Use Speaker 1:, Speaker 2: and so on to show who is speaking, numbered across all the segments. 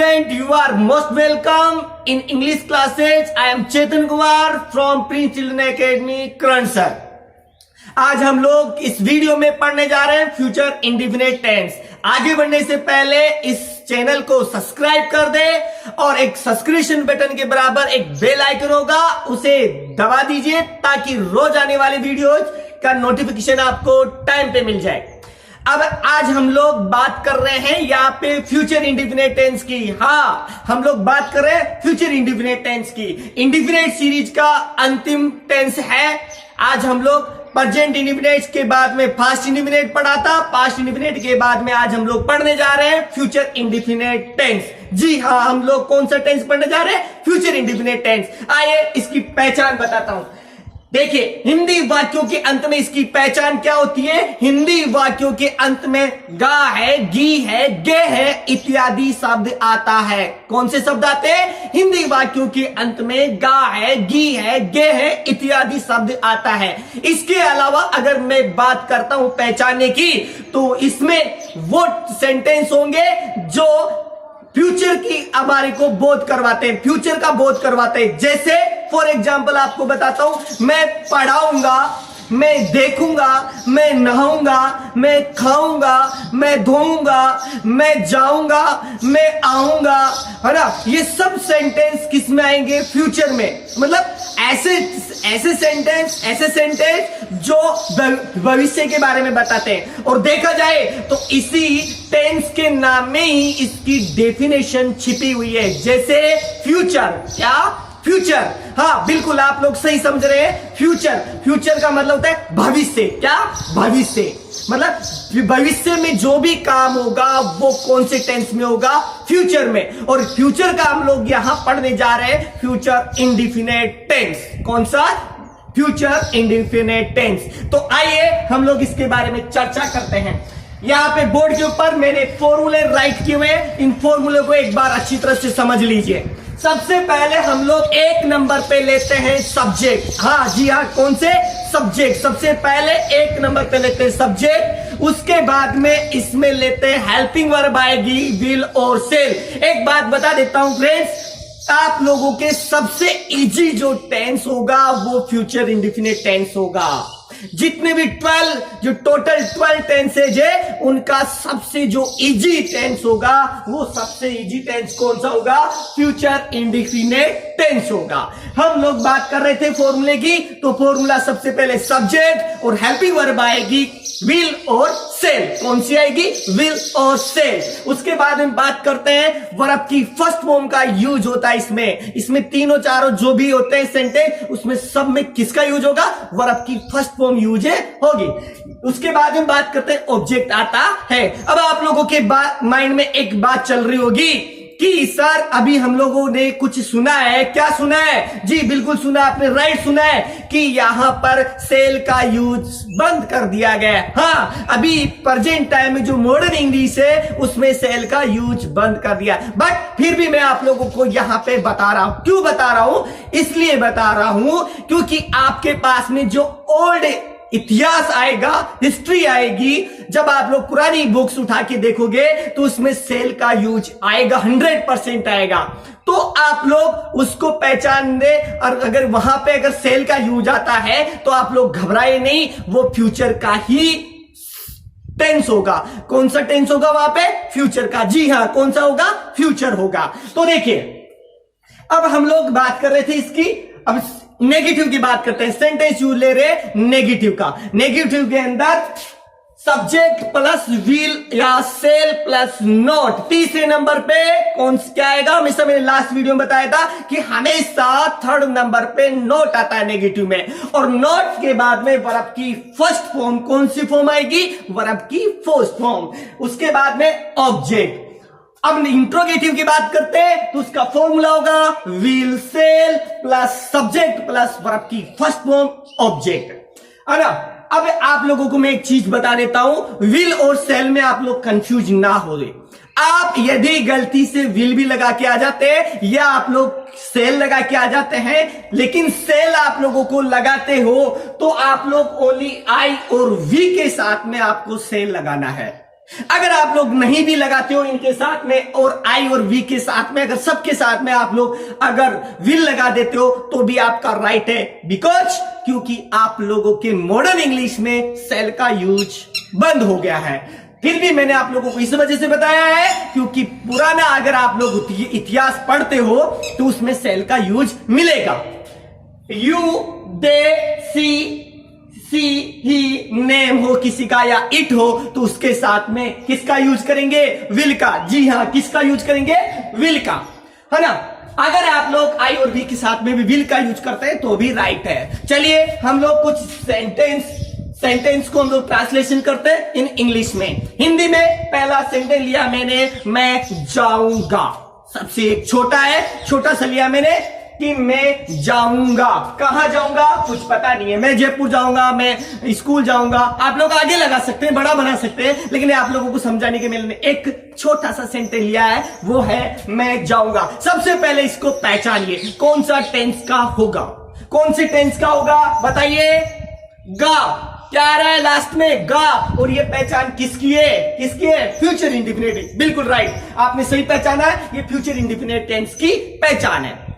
Speaker 1: student, you are most welcome in English classes. I am Chetan Kumar from Prince Children Academy, Kransar. आज हम लोग इस video में पढ़ने जा रहे हैं फ्यूचर इंडिफिनिट टेंस। आगे बढ़ने से पहले इस चैनल को सब्सक्राइब कर दे और एक सब्सक्रिप्शन बटन के बराबर एक बेल आइकन होगा, उसे दबा दीजिए ताकि रोज आने वाले वीडियोज का नोटिफिकेशन आपको टाइम पे मिल जाए। अब आज हम लोग बात कर रहे हैं यहाँ पे फ्यूचर इंडिफिनिट टेंस की। हाँ, हम लोग बात कर रहे हैं फ्यूचर इंडिफिनिट टेंस की। इंडिफिनिट सीरीज का अंतिम टेंस है। आज हम लोग प्रेजेंट इंडिफिनिट के बाद में पास्ट इंडिफिनिट पढ़ा था, पास्ट इंडिफिनिट के बाद में आज हम लोग पढ़ने जा रहे हैं फ्यूचर इंडिफिनिट टेंस। जी हाँ, हम लोग कौन सा टेंस पढ़ने जा रहे हैं? Future indefinite tense. आइए इसकी पहचान बताता हूं। देखिए, हिंदी वाक्यों के अंत में इसकी पहचान क्या होती है? हिंदी वाक्यों के अंत में गा है, गी है, गे है इत्यादि शब्द आता है। कौन से शब्द आते हैं? हिंदी वाक्यों के अंत में गा है, गी है, गे है इत्यादि शब्द आता है। इसके अलावा अगर मैं बात करता हूं पहचानने की, तो इसमें वो सेंटेंस होंगे जो फ्यूचर की हमारे को बोध करवाते हैं, फ्यूचर का बोध करवाते हैं। जैसे फॉर एग्जाम्पल आपको बताता हूं, मैं पढ़ाऊंगा, मैं देखूंगा, मैं नहाऊंगा, मैं खाऊंगा, मैं धोऊंगा, मैं जाऊंगा, मैं आऊंगा, है ना। ये सब सेंटेंस किस में आएंगे? फ्यूचर में। मतलब ऐसे सेंटेंस जो भविष्य के बारे में बताते हैं। और देखा जाए तो इसी टेंस के नाम में ही इसकी डेफिनेशन छिपी हुई है। जैसे फ्यूचर, क्या? फ्यूचर, हाँ बिल्कुल आप लोग सही समझ रहे हैं। फ्यूचर का मतलब होता है भविष्य। क्या? भविष्य। मतलब भविष्य में जो भी काम होगा वो कौन से टेंस में होगा? फ्यूचर में। और फ्यूचर का हम लोग यहां पढ़ने जा रहे हैं फ्यूचर इंडिफिनिट टेंस। कौन सा? Future indefinite tense. तो आइए हम लोग इसके बारे में चर्चा करते हैं। यहां पे बोर्ड के ऊपर मैंने फॉर्मूले राइट किए हुए। इन फॉर्मूले को एक बार अच्छी तरह से समझ लीजिए। सबसे पहले हम लोग एक नंबर पे लेते हैं सब्जेक्ट। हाँ जी हाँ, कौन से? सब्जेक्ट। सबसे पहले एक नंबर पे लेते हैं सब्जेक्ट। उसके बाद में इसमें लेते हैं हेल्पिंग वर्ब आएगी विल और सेल। एक बात बता देता हूं फ्रेंड्स, आप लोगों के सबसे इजी जो टेंस होगा वो फ्यूचर इंडिफिनिट टेंस होगा। जितने भी टोटल 12 टेंसेज है, उनका सबसे जो इजी टेंस होगा वो सबसे इजी टेंस कौन सा होगा? फ्यूचर इंडिफिनिट टेंस होगा। हम लोग बात कर रहे थे फॉर्मूले की, तो फॉर्मूला सबसे पहले सब्जेक्ट और हेल्पिंग वर्ब आएगी विल और सेल। कौन सी आएगी? विल और सेल। उसके बाद हम बात करते हैं वर्ब की फर्स्ट फॉर्म का यूज होता है इसमें तीनों चारों जो भी होते हैं सेंटेंस, उसमें सब में किसका यूज होगा? वर्ब की फर्स्ट फॉर्म यूज होगी। उसके बाद हम बात करते हैं ऑब्जेक्ट आता है। अब आप लोगों के माइंड में एक बात चल रही होगी कि सर अभी हम लोगों ने कुछ सुना है। क्या सुना है? जी बिल्कुल सुना, आपने राइट सुना है कि यहां पर सेल का यूज बंद कर दिया गया है। हाँ, अभी प्रेजेंट टाइम में जो मॉडर्न इंग्लिश है उसमें सेल का यूज बंद कर दिया। बट फिर भी मैं आप लोगों को यहां पे बता रहा हूं। क्यों बता रहा हूं? इसलिए बता रहा हूं क्योंकि आपके पास में जो ओल्ड इतिहास आएगा, हिस्ट्री आएगी, जब आप लोग पुरानी बुक्स उठा के देखोगे तो उसमें सेल का यूज आएगा, 100% आएगा। तो आप लोग उसको पहचान दे। और अगर वहां पे अगर सेल का यूज आता है तो आप लोग घबराए नहीं, वो फ्यूचर का ही टेंस होगा। कौन सा टेंस होगा वहां पे? फ्यूचर का। जी हाँ, कौन सा होगा? फ्यूचर होगा। तो देखिए, अब हम लोग बात कर रहे थे इसकी, अब नेगेटिव की बात करते हैं। सेंटेंस यूज ले रहे नेगेटिव का। नेगेटिव के अंदर सब्जेक्ट प्लस विल या सेल प्लस नॉट। तीसरे नंबर पे कौन क्या आएगा? हमेशा मैंने लास्ट वीडियो में बताया था कि हमेशा थर्ड नंबर पे नॉट आता है नेगेटिव में। और नॉट के बाद में वर्ब की फर्स्ट फॉर्म कौन सी फॉर्म आएगी? वर्ब की फर्स्ट फॉर्म। उसके बाद में ऑब्जेक्ट। अब इंट्रोगेटिव की बात करते हैं तो उसका फॉर्मूला होगा will shall plus subject plus verb की फर्स्ट फॉर्म ऑब्जेक्ट, है ना। अब आप लोगों को मैं एक चीज बता देता हूं, विल और सेल में आप लोग कंफ्यूज ना हो गए। आप यदि गलती से विल भी लगा के आ जाते हैं या आप लोग सेल लगा के आ जाते हैं, लेकिन सेल आप लोगों को लगाते हो तो आप लोग ओनली आई और वी के साथ में आपको सेल लगाना है। अगर आप लोग नहीं भी लगाते हो इनके साथ में और आई और वी के साथ में, अगर सबके साथ में आप लोग अगर विल लगा देते हो तो भी आपका राइट है, बिकॉज क्योंकि आप लोगों के मॉडर्न इंग्लिश में सेल का यूज बंद हो गया है। फिर भी मैंने आप लोगों को इस वजह से बताया है क्योंकि पुराना अगर आप लोग इतिहास पढ़ते हो तो उसमें सेल का यूज मिलेगा। You, they, C, he, name हो किसी का या इट हो तो उसके साथ में किसका यूज करेंगे? विल का। जी हाँ, किसका यूज करेंगे? विल का, है ना। अगर आप लोग आई और वी के साथ में भी विल का यूज करते हैं तो भी राइट है। चलिए हम लोग कुछ सेंटेंस को हम लोग ट्रांसलेशन करते हैं इन इंग्लिश में। हिंदी में पहला सेंटेंस लिया मैंने, मैं जाऊंगा। सबसे एक छोटा है, छोटा सा लिया मैंने कि मैं जाऊंगा। कहां जाऊंगा कुछ पता नहीं है, मैं जयपुर जाऊंगा, मैं स्कूल जाऊंगा। आप लोग आगे लगा सकते हैं, बड़ा बना सकते हैं, लेकिन आप लोगों को समझाने के लिए मैंने एक छोटा सा सेंटेंस लिया है, वो है मैं जाऊंगा। सबसे पहले इसको पहचानिए, कौन सा टेंस का होगा? कौन से टेंस का होगा बताइए? गा। क्या आ रहा है लास्ट में? गा। और ये पहचान किसकी है? किसकी है? Future indefinite. बिल्कुल राइट, आपने सही पहचाना है, ये फ्यूचर इंडिफिनिट टेंस की पहचान है।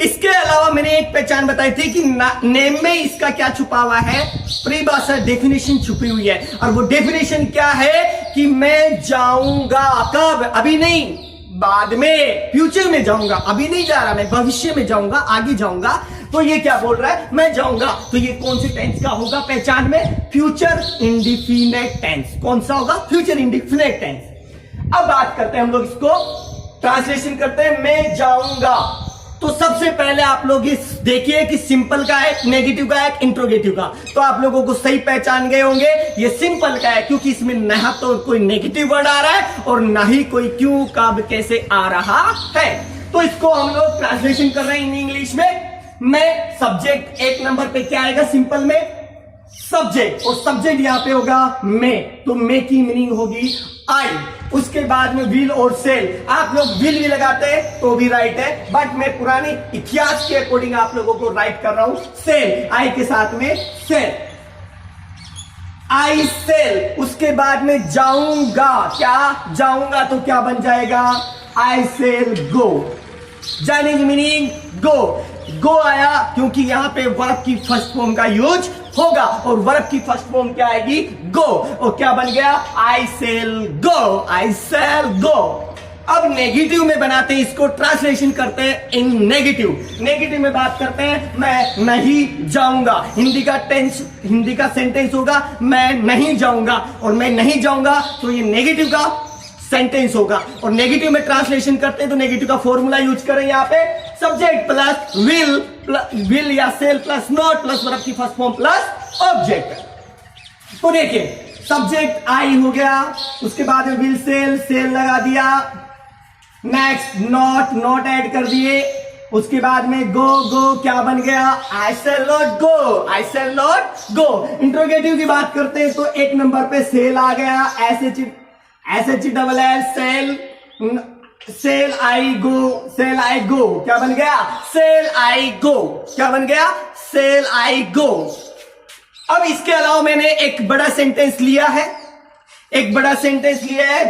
Speaker 1: इसके अलावा मैंने एक पहचान बताई थी कि नेम में इसका क्या छुपा हुआ है? परिभाषा, डेफिनेशन छुपी हुई है। और वो डेफिनेशन क्या है कि मैं जाऊंगा। कब? अभी नहीं, बाद में, फ्यूचर में जाऊंगा। अभी नहीं जा रहा मैं, भविष्य में जाऊंगा, आगे जाऊंगा। तो ये क्या बोल रहा है? मैं जाऊंगा। तो ये कौन से टेंस का होगा पहचान में? Future indefinite tense. कौन सा होगा? Future indefinite tense. अब बात करते हैं हम लोग, इसको ट्रांसलेशन करते हैं, मैं जाऊंगा। तो सबसे पहले आप लोग इस देखिए कि सिंपल का है, नेगेटिव का है, इंट्रोगेटिव का। तो आप लोगों को सही पहचान गए होंगे, ये सिंपल का है क्योंकि इसमें ना तो कोई नेगेटिव वर्ड आ रहा है और ना ही कोई क्यों, कब, कैसे आ रहा है। तो इसको हम लोग ट्रांसलेशन कर रहे हैं इन इंग्लिश में। मैं सब्जेक्ट एक नंबर पे क्या आएगा सिंपल में? सब्जेक्ट। और सब्जेक्ट यहां पे होगा मैं, तो मैं की मीनिंग होगी आई। उसके बाद में विल और सेल। आप लोग विल भी लगाते हैं तो भी राइट है, बट मैं पुराने इतिहास के अकॉर्डिंग आप लोगों को राइट कर रहा हूं। सेल, आई के साथ में सेल, आई सेल। उसके बाद में जाऊंगा। क्या? जाऊंगा तो क्या बन जाएगा? आई सेल गो। जाने की मीनिंग गो। गो आया क्योंकि यहां पे वर्ब की फर्स्ट फॉर्म का यूज होगा और वर्ब की फर्स्ट फॉर्म क्या आएगी? गो। और क्या बन गया? I cell go, I cell गो। अब नेगेटिव में बनाते हैं इसको, ट्रांसलेशन करते हैं इन नेगेटिव। नेगेटिव में बात करते हैं, मैं नहीं जाऊंगा। हिंदी का सेंटेंस होगा मैं नहीं जाऊंगा, और मैं नहीं जाऊंगा तो ये नेगेटिव का सेंटेंस होगा। और नेगेटिव में ट्रांसलेशन करते हैं तो नेगेटिव का फॉर्मूला यूज करें यहाँ पे, सब्जेक्ट प्लस विल या shall plus not plus verb की फर्स्ट फॉर्म प्लस ऑब्जेक्ट। तो देखिए सब्जेक्ट आई हो गया, उसके बाद में विल सेल लगा दिया, नेक्स्ट नॉट ऐड कर दिए, उसके बाद में गो क्या बन गया? I shall not go, I shall not go. Interrogative की बात करते हैं तो एक नंबर पे सेल आ गया, सेल आई गो क्या बन गया? सेल आई गो। क्या बन गया? सेल आई गो। अब इसके अलावा मैंने एक बड़ा सेंटेंस लिया है,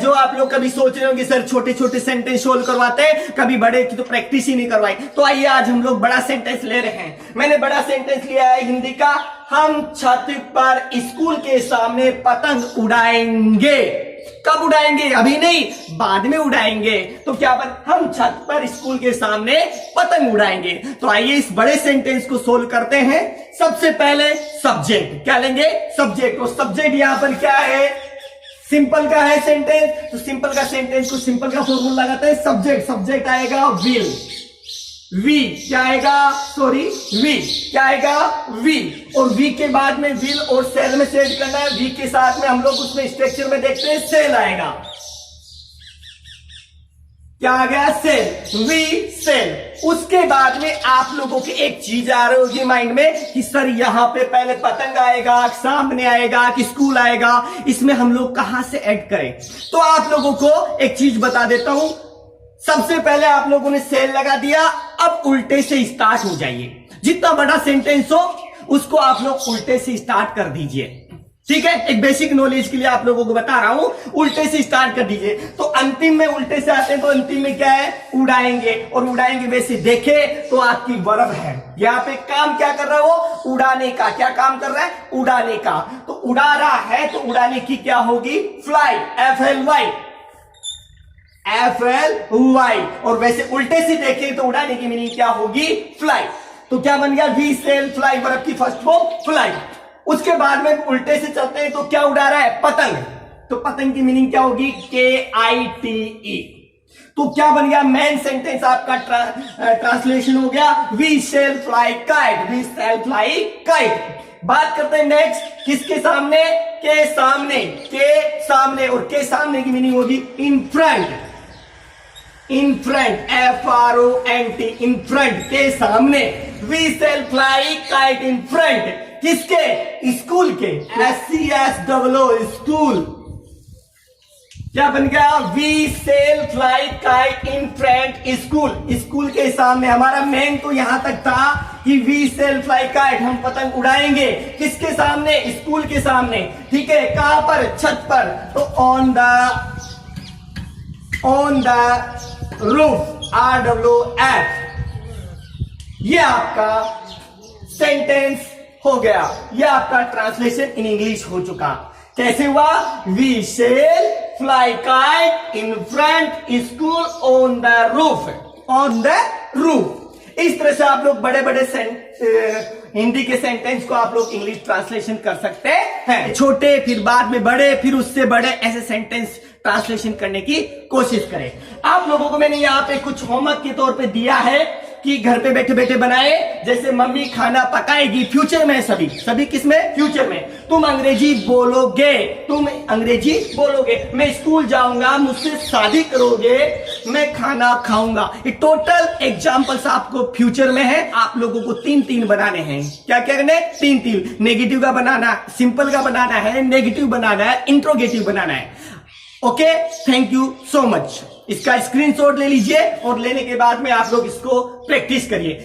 Speaker 1: जो आप लोग कभी सोच रहे होंगे सर छोटे छोटे सेंटेंस सोल्व करवाते हैं, कभी बड़े की तो प्रैक्टिस ही नहीं करवाई। तो आइए आज हम लोग बड़ा सेंटेंस ले रहे हैं। मैंने बड़ा सेंटेंस लिया है हिंदी का, हम छत पर स्कूल के सामने पतंग उड़ाएंगे। कब उड़ाएंगे? अभी नहीं, बाद में उड़ाएंगे। तो क्या हम छत पर स्कूल के सामने पतंग उड़ाएंगे। तो आइए इस बड़े सेंटेंस को सोल्व करते हैं। सबसे पहले सब्जेक्ट क्या लेंगे? सब्जेक्ट। और सब्जेक्ट यहां पर क्या है? सिंपल का है सेंटेंस, तो सिंपल का सेंटेंस को सिंपल का फॉर्मूला लगाते हैं, सब्जेक्ट आएगा विल, वी क्या आएगा? वी क्या आएगा? वी। और वी के बाद में विल और सेल में सेट करना है। वी के साथ में हम लोग उसमें स्ट्रक्चर में देखते हैं सेल आएगा। क्या आ गया? Shall, we shall. उसके बाद में आप लोगों की एक चीज आ रही होगी माइंड में कि सर यहां पे पहले पतंग आएगा, सामने आएगा कि स्कूल आएगा, इसमें हम लोग कहां से ऐड करें? तो आप लोगों को एक चीज बता देता हूं। सबसे पहले आप लोगों ने सेल लगा दिया, अब उल्टे से स्टार्ट हो जाइए। जितना बड़ा सेंटेंस हो उसको आप लोग उल्टे से स्टार्ट कर दीजिए। ठीक है, एक बेसिक नॉलेज के लिए आप लोगों को बता रहा हूं। उल्टे से स्टार्ट कर दीजिए। तो अंतिम में उल्टे से आते हैं, तो अंतिम में क्या है, उड़ाएंगे। और उड़ाएंगे वैसे देखे तो आपकी वर्ब है। यहां पे काम क्या कर रहा है वो, उड़ाने का। क्या काम कर रहा है, उड़ाने का। तो उड़ा रहा है तो उड़ाने की क्या होगी, फ्लाई, FLY। और वैसे उल्टे से देखें तो उड़ाने की मीनिंग क्या होगी, फ्लाई। तो क्या बन गया, वी सेल फ्लाई, वर्ब की फर्स्ट फॉर्म फ्लाई। उसके बाद में उल्टे से चलते हैं तो क्या उड़ा रहा है, पतंग। तो पतंग की मीनिंग क्या होगी, KITE। तो क्या बन गया, मेन सेंटेंस आपका ट्रांसलेशन हो गया, we shall fly kite, we shall fly kite. बात करते हैं नेक्स्ट, किसके सामने, के सामने, के सामने। और के सामने की मीनिंग होगी in front, in front, FRONT, in front, के सामने। We shall fly kite in front, किसके, स्कूल के, SCSOO, स्कूल। क्या बन गया, we shall fly kite in front school, school के सामने। हमारा मेन तो यहां तक था कि वी सेल फ्लाई काइट, हम पतंग उड़ाएंगे, किसके सामने, स्कूल के सामने। ठीक है, कहां पर, छत पर। तो ऑन द रूफ, ROOF। ये आपका सेंटेंस हो गया, ये आपका ट्रांसलेशन इन इंग्लिश हो चुका। कैसे हुआ, we shall fly kite in front school on the roof, on the roof. इस तरह से आप लोग बड़े बड़े हिंदी के सेंटेंस को आप लोग इंग्लिश ट्रांसलेशन कर सकते हैं। छोटे, फिर बाद में बड़े, फिर उससे बड़े, ऐसे सेंटेंस ट्रांसलेशन करने की कोशिश करें। आप लोगों को मैंने यहाँ पे कुछ होमवर्क के तौर पे दिया है कि घर पे बैठे बैठे बनाए। जैसे मम्मी खाना पकाएगी, फ्यूचर में, सभी किसमें, फ्यूचर में। तुम अंग्रेजी बोलोगे, मैं स्कूल जाऊंगा, मुझसे शादी करोगे, मैं खाना खाऊंगा। ये टोटल एग्जांपल्स आपको फ्यूचर में है। आप लोगों को 3 बनाने हैं। क्या क्या करने, 3। नेगेटिव का बनाना, सिंपल का बनाना है, नेगेटिव बनाना है, इंट्रोगेटिव बनाना है। Okay, thank you so much. इसका स्क्रीनशॉट ले लीजिए और लेने के बाद में आप लोग इसको प्रैक्टिस करिए।